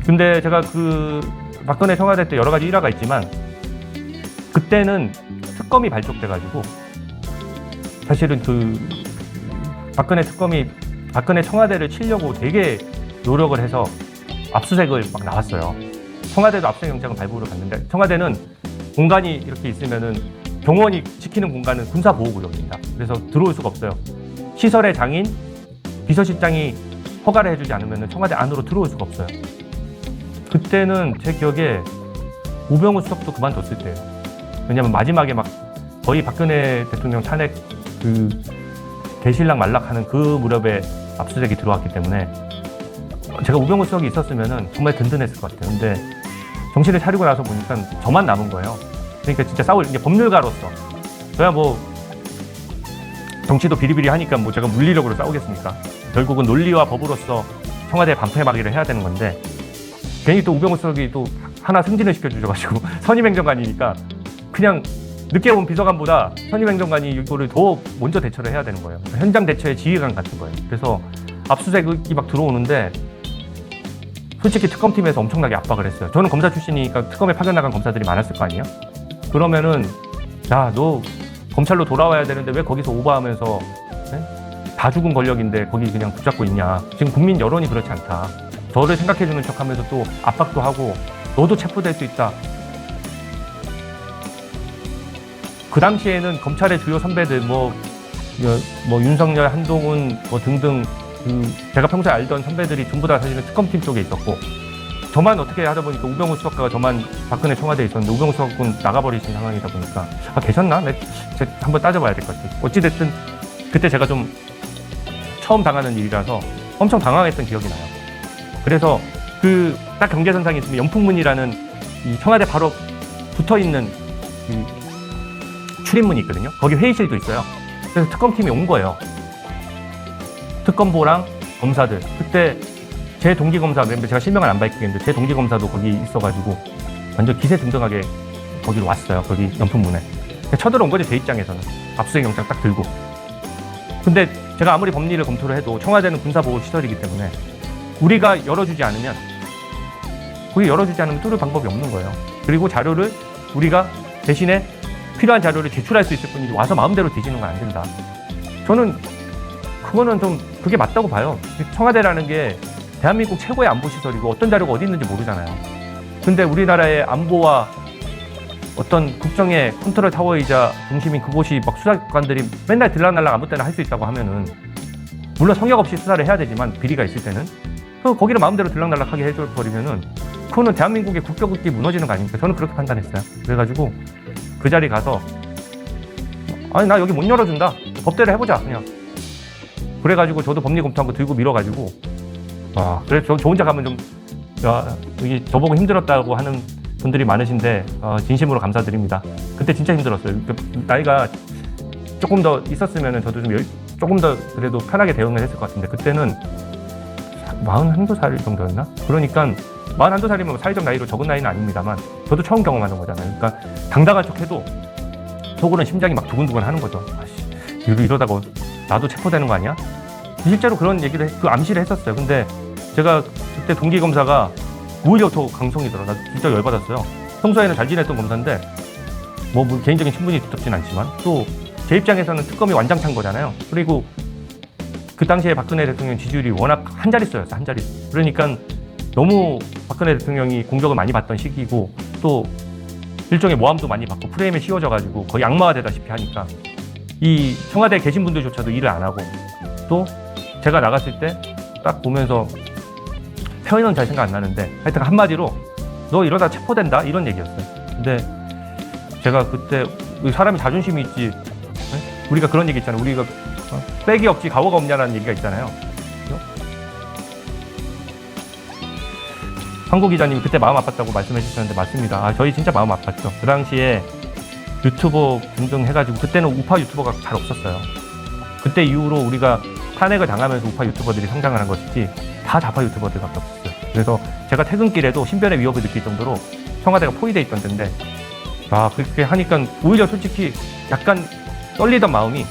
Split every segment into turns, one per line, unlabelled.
근데 제가 그 박근혜 청와대 때 여러 가지 일화가 있지만 그때는 특검이 발족돼가지고 사실은 그 박근혜 특검이 박근혜 청와대를 치려고 되게 노력을 해서 압수색을 막 나왔어요. 청와대도 압수색 영장을 발부를 갔는데 청와대는 공간이 이렇게 있으면은 경호원이 지키는 공간은 군사보호구역입니다. 그래서 들어올 수가 없어요. 시설의 장인, 비서실장이 허가를 해주지 않으면 청와대 안으로 들어올 수가 없어요. 그때는 제 기억에 우병우 수석도 그만뒀을 때예요. 왜냐면 마지막에 막 거의 박근혜 대통령 탄핵 그 개실락 말락하는 그 무렵에 압수수색이 들어왔기 때문에 제가 우병우 수석이 있었으면 정말 든든했을 것 같아요. 근데 정신을 차리고 나서 보니까 저만 남은 거예요. 그러니까 진짜 싸울 이제 법률가로서 저야 뭐 정치도 비리비리하니까 뭐 제가 물리력으로 싸우겠습니까? 결국은 논리와 법으로서 청와대 반패막이를 해야 되는 건데 괜히 또 우병우 수석이 또 하나 승진을 시켜주셔가지고 선임행정관이니까 그냥 늦게 온 비서관보다 선임행정관이 이거를 더 먼저 대처를 해야 되는 거예요. 현장 대처의 지휘관 같은 거예요. 그래서 압수수색이 막 들어오는데 솔직히 특검팀에서 엄청나게 압박을 했어요. 저는 검사 출신이니까 특검에 파견 나간 검사들이 많았을 거 아니에요? 그러면은 야, 너 검찰로 돌아와야 되는데 왜 거기서 오버하면서 다 죽은 권력인데 거기 그냥 붙잡고 있냐. 지금 국민 여론이 그렇지 않다. 저를 생각해주는 척하면서 또 압박도 하고 너도 체포될 수 있다. 그 당시에는 검찰의 주요 선배들 뭐 윤석열, 한동훈 뭐 등등 제가 평소에 알던 선배들이 전부 다 사실은 특검팀 쪽에 있었고 저만 어떻게 하다 보니까 우병우 수석과 저만 박근혜 청와대에 있었는데 우병우 수석은 나가버리신 상황이다 보니까 계셨나? 제가 한번 따져봐야 될 것 같아요. 어찌됐든 그때 제가 좀 처음 당하는 일이라서 엄청 당황했던 기억이 나요. 그래서 그 딱 경계선상에 있으면 연풍문이라는 이 청와대 바로 붙어있는 출입문이 있거든요. 거기 회의실도 있어요. 그래서 특검팀이 온 거예요. 특검보랑 검사들. 그때 제 동기검사, 제가 실명을 안 밝히겠는데 제 동기검사도 거기 있어가지고 완전 기세등등하게 거기로 왔어요. 거기 연풍문에. 쳐들어온 거죠. 제 입장에서는. 압수수색 영장 딱 들고. 근데 제가 아무리 법리를 검토를 해도 청와대는 군사보호시설이기 때문에 우리가 열어주지 않으면 거기 열어주지 않으면 뚫을 방법이 없는 거예요. 그리고 자료를 우리가 대신에 필요한 자료를 제출할 수 있을 뿐이지 와서 마음대로 뒤지는 건 안 된다. 저는 그거는 좀 그게 맞다고 봐요. 청와대라는 게 대한민국 최고의 안보시설이고 어떤 자료가 어디 있는지 모르잖아요. 근데 우리나라의 안보와 어떤 국정의 컨트롤 타워이자 중심인 그곳이 막 수사관들이 맨날 들락날락 아무 때나 할 수 있다고 하면은 물론 성역 없이 수사를 해야 되지만 비리가 있을 때는 거기를 마음대로 들락날락하게 해줘버리면은 그거는 대한민국의 국격이 무너지는 거 아닙니까? 저는 그렇게 판단했어요. 그래가지고 그 자리 가서 아니 나 여기 못 열어준다. 법대로 해보자 그냥. 그래가지고 저도 법리 검토한 거 들고 밀어가지고 그래서 저 혼자 가면 좀 여기 저보고 힘들었다고 하는 분들이 많으신데 진심으로 감사드립니다. 그때 진짜 힘들었어요. 나이가 조금 더 있었으면 저도 조금 더 그래도 편하게 대응을 했을 것 같은데 그때는 41살 정도였나? 그러니까 41살이면 사회적 나이로 적은 나이는 아닙니다만 저도 처음 경험하는 거잖아요. 그러니까 당당한 척해도 속으로는 심장이 막 두근두근 하는 거죠. 이러다가 나도 체포되는 거 아니야? 실제로 그런 얘기를 그 암시를 했었어요. 근데 제가 그때 동기검사가 오히려 더 강성이더라. 나 진짜 열받았어요. 평소에는 잘 지냈던 검사인데 뭐 개인적인 친분이 두텁진 않지만 또 제 입장에서는 특검이 완장찬 거잖아요. 그리고 그 당시에 박근혜 대통령 지지율이 워낙 한 자릿수였어. 한 자릿수. 그러니까 너무 박근혜 대통령이 공격을 많이 받던 시기고 또 일종의 모함도 많이 받고 프레임에 씌워져가지고 거의 악마화되다시피 하니까 이 청와대에 계신 분들조차도 일을 안 하고 또 제가 나갔을 때 딱 보면서 표현은 잘 생각 안 나는데 하여튼 한마디로 너 이러다 체포된다 이런 얘기였어요. 근데 제가 그때 사람이 자존심이 있지 우리가 그런 얘기 있잖아요. 우리가 백이 없지 가오가 없냐라는 얘기가 있잖아요. 황구 기자님이 그때 마음 아팠다고 말씀해 주셨는데 맞습니다. 저희 진짜 마음 아팠죠. 그 당시에 유튜버 등등 해가지고 그때는 우파 유튜버가 잘 없었어요. 그때 이후로 우리가 탄핵을 당하면서 우파 유튜버들이 성장을 한 것이지 다 좌파 유튜버들밖에 없었어요. 그래서 제가 퇴근길에도 신변의 위협을 느낄 정도로 청와대가 포위돼 있던 데인데 그렇게 하니까 오히려 솔직히 약간 떨리던 마음이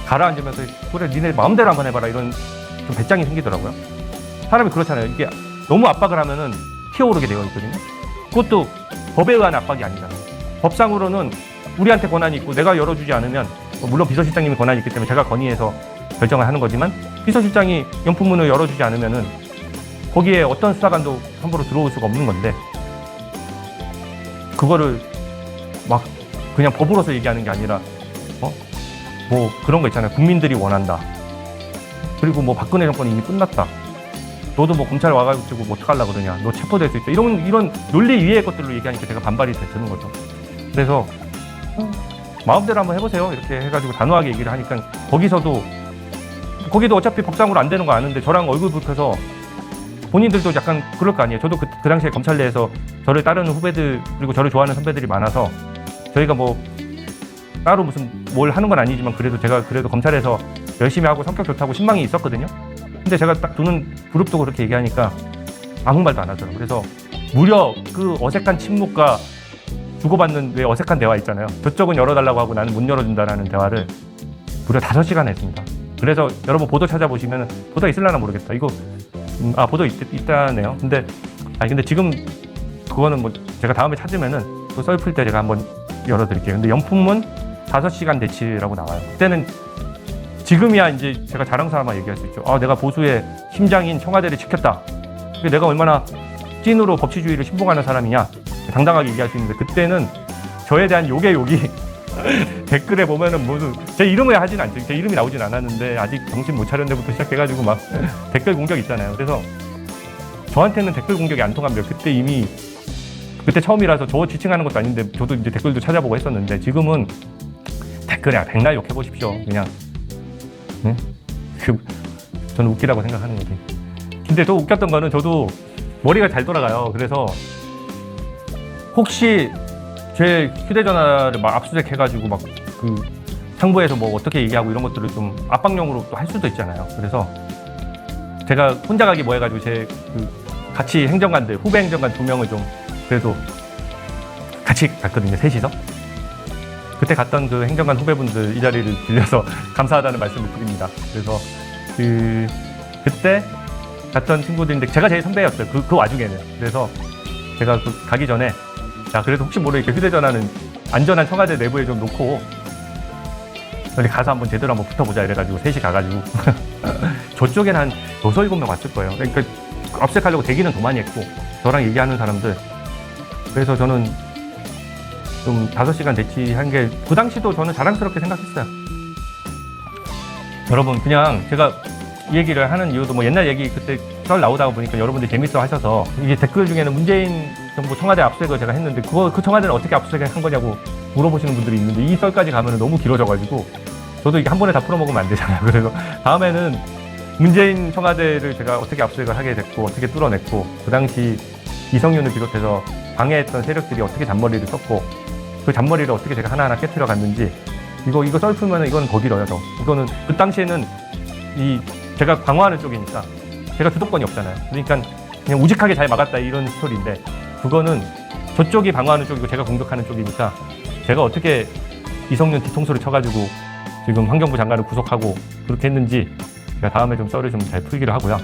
가라앉으면서 그래 니네 마음대로 한번 해봐라 이런 좀 배짱이 생기더라고요. 사람이 그렇잖아요. 이게 너무 압박을 하면은 피어오르게 되어 있거든요. 그것도 법에 의한 압박이 아니잖아요. 법상으로는 우리한테 권한이 있고 내가 열어주지 않으면 물론 비서실장님이 권한이 있기 때문에 제가 건의해서 결정을 하는 거지만 비서실장이 영풍문을 열어주지 않으면은 거기에 어떤 수사관도 함부로 들어올 수가 없는 건데 그거를 막 그냥 법으로서 얘기하는 게 아니라 뭐 그런 거 있잖아요. 국민들이 원한다. 그리고 뭐 박근혜 정권이 이미 끝났다. 너도 뭐 검찰 와가지고 뭐 어떡하려고 그러냐. 너 체포될 수 있다. 이런 논리 위의 것들로 얘기하니까 제가 반발이 드는 거죠. 그래서 마음대로 한번 해보세요. 이렇게 해가지고 단호하게 얘기를 하니까 거기도 어차피 법상으로 안 되는 거 아는데 저랑 얼굴 붉혀서 본인들도 약간 그럴 거 아니에요. 저도 그 당시에 검찰 내에서 저를 따르는 후배들 그리고 저를 좋아하는 선배들이 많아서 저희가 뭐 따로 무슨 뭘 하는 건 아니지만 제가 그래도 검찰에서 열심히 하고 성격 좋다고 신망이 있었거든요. 근데 제가 딱 두는 그룹도 그렇게 얘기하니까 아무 말도 안 하더라고요. 그래서 무려 그 어색한 침묵과 주고받는 왜 어색한 대화 있잖아요. 저쪽은 열어달라고 하고 나는 못 열어준다라는 대화를 무려 5시간 했습니다. 그래서 여러분 보도 찾아보시면 보도 있을라나 모르겠다. 이거 보도 있다네요. 근데 지금 그거는 뭐 제가 다음에 찾으면은 또 썰풀 때 제가 한번 열어드릴게요. 근데 영풍문 5시간 대치라고 나와요. 그때는 지금이야 이제 제가 자랑스러워 얘기할 수 있죠. 내가 보수의 심장인 청와대를 지켰다. 내가 얼마나 찐으로 법치주의를 신봉하는 사람이냐 당당하게 얘기할 수 있는데 그때는 저에 대한 욕이 댓글에 보면은 무슨 제 이름을 하진 않죠. 제 이름이 나오진 않았는데 아직 정신 못 차렸는 데부터 시작해가지고 막 댓글 공격 있잖아요. 그래서 저한테는 댓글 공격이 안 통합니다. 그때 처음이라서 저 지칭하는 것도 아닌데 저도 이제 댓글도 찾아보고 했었는데 지금은 댓글에 백날 욕해 보십시오. 그냥 저는 웃기다고 생각하는 거지. 근데 또 웃겼던 거는 저도 머리가 잘 돌아가요. 그래서 혹시 제 휴대전화를 막 압수수색 해가지고 막 그 상부에서 뭐 어떻게 얘기하고 이런 것들을 좀 압박용으로 또 할 수도 있잖아요. 그래서 제가 혼자 가기 뭐 해가지고 제 같이 행정관들 후배 행정관 2명을 좀 그래도 같이 갔거든요. 셋이서. 그때 갔던 그 행정관 후배분들 이 자리를 빌려서 감사하다는 말씀을 드립니다. 그래서 그때 갔던 친구들인데 제가 제일 선배였어요. 그 와중에는. 그래서 제가 가기 전에 그래도 혹시 모르니까 휴대전화는 안전한 청와대 내부에 좀 놓고 어디 가서 한번 제대로 한번 붙어보자 이래가지고 셋이 가가지고 저쪽에는 한 6, 7명 왔을 거예요. 그러니까 압색하려고 대기는 더 많이 했고 저랑 얘기하는 사람들. 그래서 저는 좀 5시간 대치한 게 그 당시도 저는 자랑스럽게 생각했어요. 여러분 그냥 제가 이 얘기를 하는 이유도 뭐 옛날 얘기 그때 썰 나오다 보니까 여러분들이 재밌어 하셔서 이게 댓글 중에는 문재인 정부 청와대 압수수색을 제가 했는데 그 청와대는 어떻게 압수수색 한 거냐고 물어보시는 분들이 있는데 이 썰까지 가면 너무 길어져가지고 저도 이게 한 번에 다 풀어먹으면 안 되잖아요. 그래서 다음에는 문재인 청와대를 제가 어떻게 압수수색을 하게 됐고 어떻게 뚫어냈고 그 당시 이성윤을 비롯해서 방해했던 세력들이 어떻게 잔머리를 썼고 그 잔머리를 어떻게 제가 하나하나 깨트려 갔는지 이거 썰 풀면은 이거는 더 길어요. 이거는 그 당시에는 제가 방어하는 쪽이니까 제가 주도권이 없잖아요. 그러니까 그냥 우직하게 잘 막았다 이런 스토리인데 그거는 저쪽이 방어하는 쪽이고 제가 공격하는 쪽이니까 제가 어떻게 이성윤 뒤통수를 쳐가지고 지금 환경부 장관을 구속하고 그렇게 했는지 제가 다음에 좀 썰을 좀 잘 풀기로 하고요.